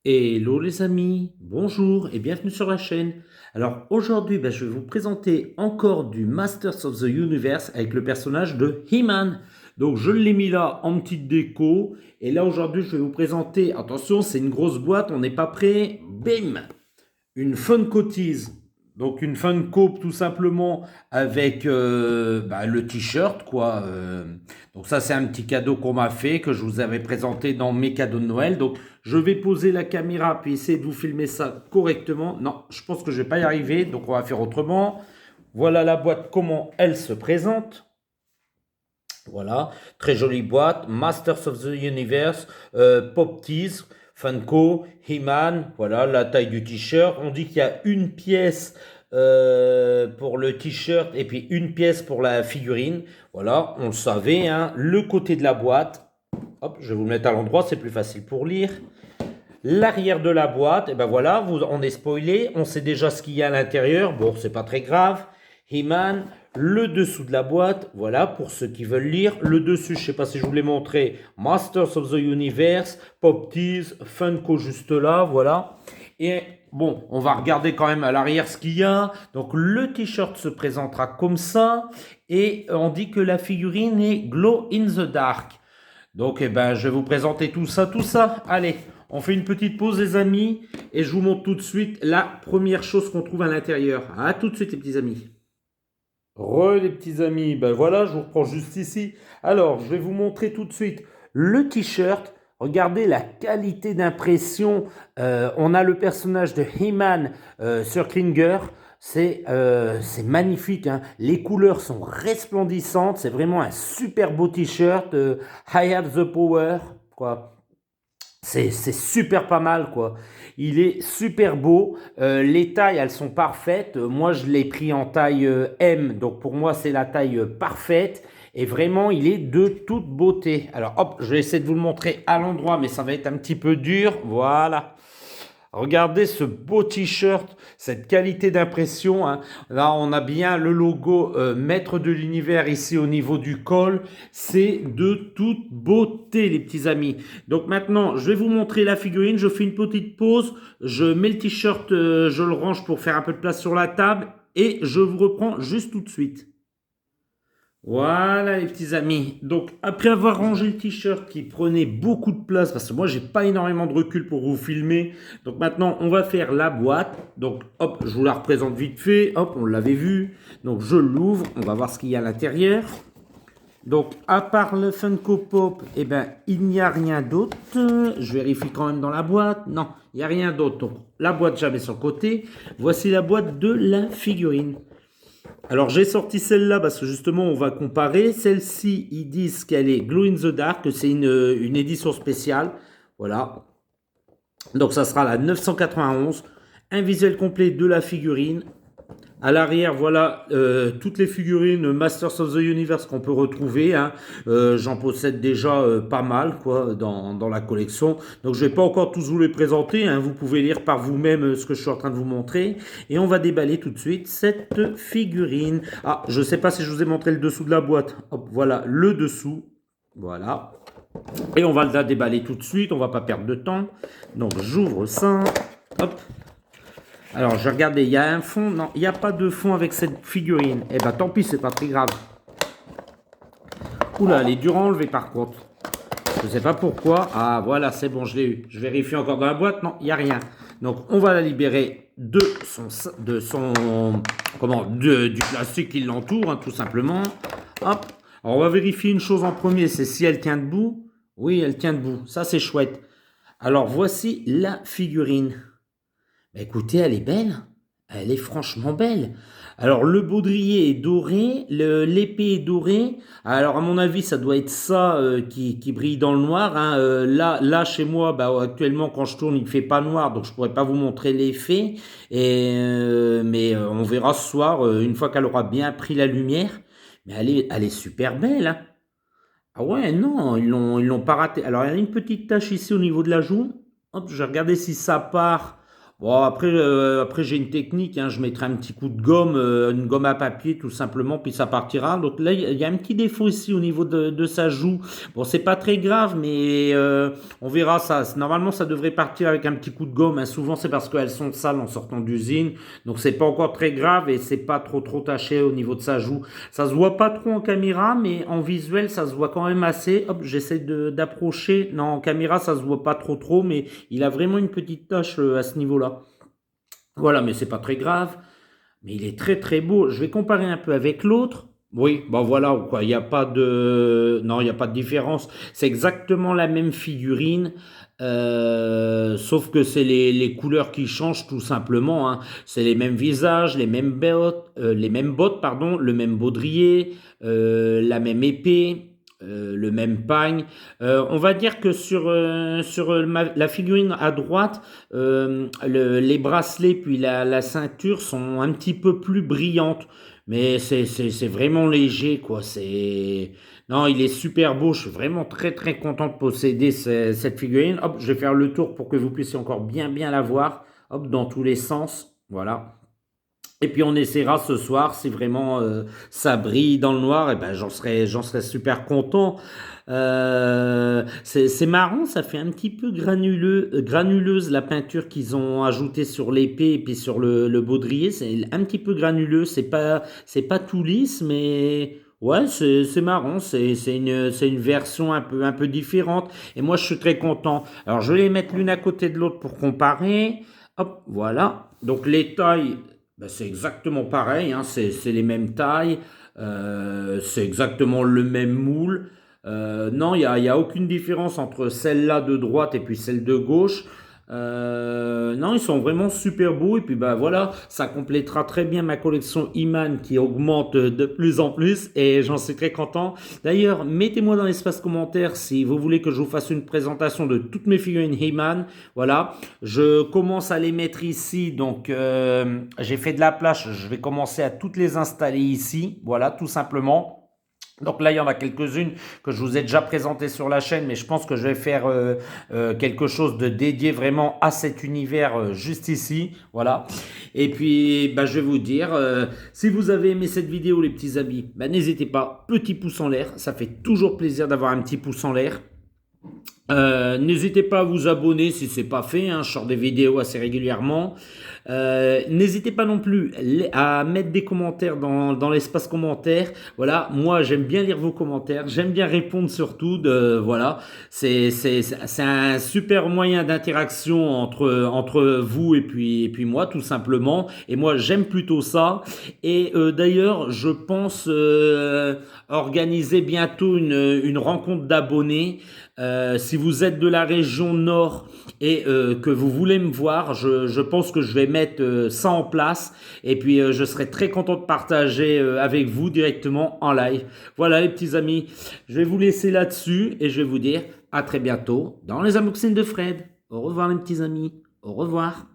Hello les amis, bonjour et bienvenue sur la chaîne. Alors aujourd'hui, je vais vous présenter encore du Masters of the Universe avec le personnage de He-Man. Donc je l'ai mis là en petite déco et là aujourd'hui je vais vous présenter, attention c'est une grosse boîte, on n'est pas prêt, bim, une Funko Tease. Donc une Funko tout simplement avec le t-shirt quoi. Donc ça c'est un petit cadeau qu'on m'a fait que je vous avais présenté dans mes cadeaux de Noël. Donc je vais poser la caméra puis essayer de vous filmer ça correctement. Non, je pense que je vais pas y arriver, donc on va faire autrement. Voilà la boîte comment elle se présente. Voilà, très jolie boîte. Masters of the Universe, Pop Tease, Funko, He-Man. Voilà la taille du t-shirt. On dit qu'il y a une pièce pour le t-shirt et puis une pièce pour la figurine. Voilà, on le savait. Hein. Le côté de la boîte. Hop, je vais vous le mettre à l'endroit, c'est plus facile pour lire. L'arrière de la boîte, et ben voilà, on est spoilé, on sait déjà ce qu'il y a à l'intérieur, bon, c'est pas très grave. He-Man, le dessous de la boîte, voilà, pour ceux qui veulent lire. Le dessus, je sais pas si je vous l'ai montré, Masters of the Universe, Pop Tease, Funko juste là, voilà. Et bon, on va regarder quand même à l'arrière ce qu'il y a. Donc le t-shirt se présentera comme ça, et on dit que la figurine est Glow in the Dark. Donc, je vais vous présenter tout ça, tout ça. Allez, on fait une petite pause, les amis, et je vous montre tout de suite la première chose qu'on trouve à l'intérieur. À tout de suite, les petits amis. Les petits amis, ben voilà, je vous reprends juste ici. Alors, je vais vous montrer tout de suite le t-shirt. Regardez la qualité d'impression. On a le personnage de He-Man sur Klinger. C'est magnifique. Hein. Les couleurs sont resplendissantes. C'est vraiment un super beau t-shirt. I have the power. Quoi. C'est super pas mal, quoi. Il est super beau. Les tailles, elles sont parfaites. Moi, je l'ai pris en taille M. Donc, pour moi, c'est la taille parfaite. Et vraiment, il est de toute beauté. Alors, hop, je vais essayer de vous le montrer à l'endroit, mais ça va être un petit peu dur. Voilà. Regardez ce beau t-shirt, cette qualité d'impression. Hein. Là, on a bien le logo maître de l'univers ici au niveau du col. C'est de toute beauté, les petits amis. Donc maintenant, je vais vous montrer la figurine. Je fais une petite pause. Je mets le t-shirt, je le range pour faire un peu de place sur la table. Et je vous reprends juste tout de suite. Voilà les petits amis. Donc après avoir rangé le t-shirt qui prenait beaucoup de place, parce que moi j'ai pas énormément de recul pour vous filmer. Donc maintenant on va faire la boîte. Donc hop, je vous la représente vite fait. Hop, on l'avait vu. Donc je l'ouvre, on va voir ce qu'il y a à l'intérieur. Donc à part le Funko Pop, il n'y a rien d'autre. Je vérifie quand même dans la boîte. Non, il n'y a rien d'autre. Donc la boîte jamais sur le côté. Voici la boîte de la figurine. Alors j'ai sorti celle-là parce que justement on va comparer. Celle-ci, ils disent qu'elle est Glow in the Dark, que c'est une édition spéciale. Voilà. Donc ça sera la 991. Un visuel complet de la figurine. À l'arrière, voilà toutes les figurines Masters of the Universe qu'on peut retrouver. Hein. J'en possède déjà pas mal quoi dans la collection. Donc je ne vais pas encore tous vous les présenter. Hein. Vous pouvez lire par vous-même ce que je suis en train de vous montrer. Et on va déballer tout de suite cette figurine. Ah, je ne sais pas si je vous ai montré le dessous de la boîte. Hop, voilà le dessous. Voilà. Et on va la déballer tout de suite. On ne va pas perdre de temps. Donc j'ouvre ça. Hop. Alors, je regardais, il y a un fond. Non, il n'y a pas de fond avec cette figurine. Eh ben, tant pis, c'est pas très grave. Oula, elle est dure à enlever par contre. Je ne sais pas pourquoi. Ah, voilà, c'est bon, je l'ai eu. Je vérifie encore dans la boîte. Non, il n'y a rien. Donc, on va la libérer du plastique qui l'entoure, hein, tout simplement. Hop. Alors, on va vérifier une chose en premier, c'est si elle tient debout. Oui, elle tient debout. Ça, c'est chouette. Alors, voici la figurine. Écoutez, elle est belle. Elle est franchement belle. Alors, le baudrier est doré, l'épée est dorée. Alors, à mon avis, ça doit être ça qui brille dans le noir. Hein. Là, chez moi, actuellement, quand je tourne, il ne fait pas noir, donc je ne pourrais pas vous montrer l'effet. Mais on verra ce soir, une fois qu'elle aura bien pris la lumière. Mais elle est super belle. Hein. Ah ouais, non, ils l'ont pas raté. Alors, il y a une petite tache ici au niveau de la joue. Hop, je vais regarder si ça part. Bon, après j'ai une technique, hein, je mettrai un petit coup de gomme, une gomme à papier tout simplement, puis ça partira. Donc là, il y a un petit défaut ici au niveau de sa joue. Bon, c'est pas très grave, mais on verra ça. Normalement, ça devrait partir avec un petit coup de gomme, hein. Souvent, c'est parce qu'elles sont sales en sortant d'usine. Donc c'est pas encore très grave et c'est pas trop taché au niveau de sa joue. Ça se voit pas trop en caméra, mais en visuel, ça se voit quand même assez. Hop, j'essaie d'approcher. Non, en caméra, ça se voit pas trop, mais il a vraiment une petite tache à ce niveau-là. Voilà, mais c'est pas très grave. Mais il est très beau. Je vais comparer un peu avec l'autre. Oui, ben voilà, quoi. Il n'y a pas de, non, il n'y a pas de différence. C'est exactement la même figurine, sauf que c'est les couleurs qui changent tout simplement, hein. C'est les mêmes visages, les mêmes bottes, pardon, le même baudrier, la même épée. Le même pagne. On va dire que sur la figurine à droite, les bracelets puis la ceinture sont un petit peu plus brillantes. Mais c'est vraiment léger, quoi. Non, il est super beau. Je suis vraiment très content de posséder cette figurine. Hop, je vais faire le tour pour que vous puissiez encore bien la voir. Hop, dans tous les sens. Voilà. Et puis on essaiera ce soir, si vraiment ça brille dans le noir, et ben j'en serais super content. C'est marrant, ça fait un petit peu granuleuse la peinture qu'ils ont ajoutée sur l'épée et puis sur le baudrier. C'est un petit peu granuleux, c'est pas tout lisse, mais ouais, c'est marrant. C'est une version un peu différente. Et moi je suis très content. Alors je vais les mettre l'une à côté de l'autre pour comparer. Hop, voilà. Donc les tailles. Ben, c'est exactement pareil, hein, c'est les mêmes tailles, c'est exactement le même moule. Non, il y a aucune différence entre celle-là de droite et puis celle de gauche. Non, ils sont vraiment super beaux et puis bah voilà, ça complétera très bien ma collection Iman qui augmente de plus en plus et j'en suis très content. D'ailleurs, mettez-moi dans l'espace commentaire si vous voulez que je vous fasse une présentation de toutes mes figurines Iman. Voilà, je commence à les mettre ici, donc j'ai fait de la place, je vais commencer à toutes les installer ici, voilà, tout simplement. Donc là, il y en a quelques-unes que je vous ai déjà présentées sur la chaîne, mais je pense que je vais faire quelque chose de dédié vraiment à cet univers juste ici. Voilà. Et puis, bah, je vais vous dire, si vous avez aimé cette vidéo, les petits amis, bah, n'hésitez pas, petit pouce en l'air. Ça fait toujours plaisir d'avoir un petit pouce en l'air. N'hésitez pas à vous abonner si ce n'est pas fait, hein, je sors des vidéos assez régulièrement. N'hésitez pas non plus à mettre des commentaires dans l'espace commentaire. Voilà, moi j'aime bien lire vos commentaires, j'aime bien répondre surtout. Voilà, c'est un super moyen d'interaction entre vous et puis moi tout simplement. Et moi j'aime plutôt ça. Et d'ailleurs, je pense organiser bientôt une rencontre d'abonnés. Si vous êtes de la région nord et que vous voulez me voir, je pense que je vais mettre ça en place et puis je serai très content de partager avec vous directement en live. Voilà les petits amis, je vais vous laisser là-dessus et je vais vous dire à très bientôt dans les unboxings de Fred. Au revoir les petits amis, au revoir.